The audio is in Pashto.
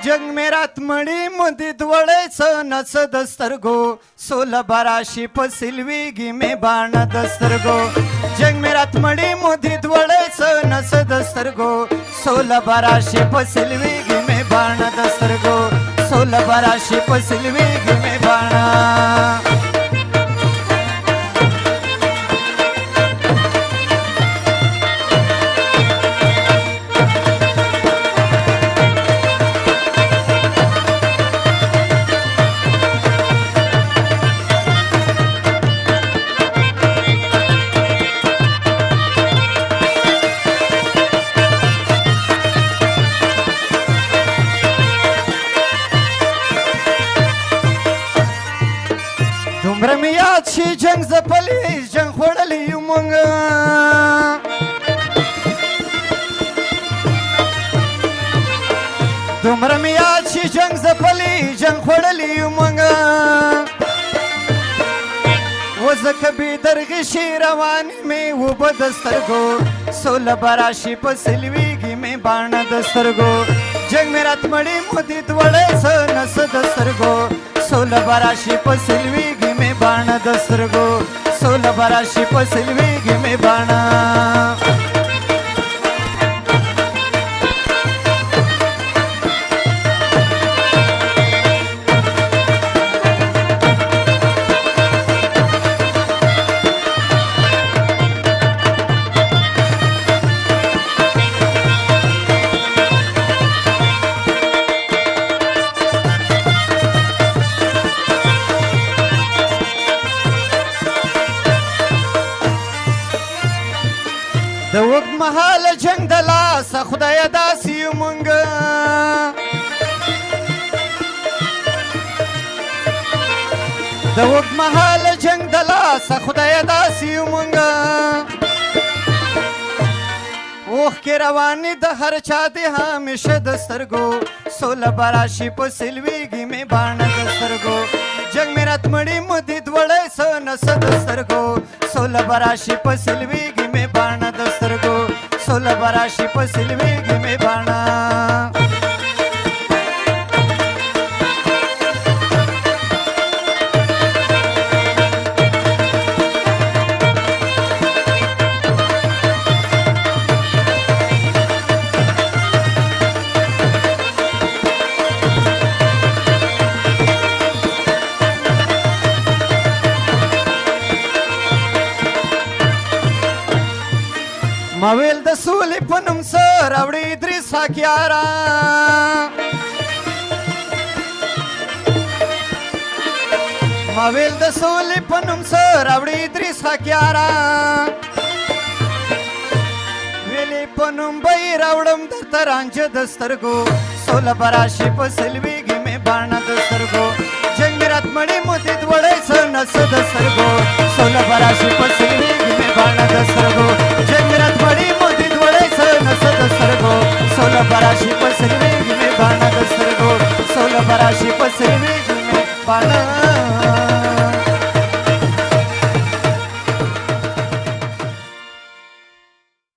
जग मेरात मळी मुदीत वळायचं नच दस्तरगो 16-12 पसिलवी गी मे बाण दस्तरगो जग मेरात मळी मुदीत वळायचं नच दस्तरगो 16-12 पसिलवी गी मे बाण दस्तरगो 16-12 पसिलवी गी मे बाण धुम्रमियाची जंग जपली जंग खोडली मग धुम्रमियाची जंग जपली जंग खोडली मग वज कभी दरगशी रवानी में वो बदस्तरगो 16-12 पसिलवी गी में बाण दस्तरगो जग मेरात मळी मुदीत वळायचं नस दस्तरगो 16-12 पसिलवी गी में बाण दस्तरगो 16-12 पसिलवी गी में बाण دوق محال جنگ دلا سا خدای داسی مونگ دوق محال جنگ دلا سا خدای داسی مونگ اوخ کی روانی د هر چا دی همیشه دسترگو 16-12 پسلوی گی می بان دسترگو جنگ میرات مړی مدید وړای سن دسترگو 16-12 پسلوی گی می بان دسترگو 16-12 پسلوی گی می بان مویل د سولې په نوم سر راوړي ادریس حکیارا مویل د سولې په نوم سر راوړي ادریس حکیارا ویلې په نوم به یې راوړم درته رانجه د سترګو 16-12 پسلوي ګي مې باڼه د سترګو جنګ مې رات مړی مدید وړی څه نڅ د سترګو 16-12 پسلوي ګي مې باڼه د سترګو جنګ مې رات مړی مدید وړی څه نڅ د سترګو 16-12 پسلوي ګي مې باڼه د سترګو 16-12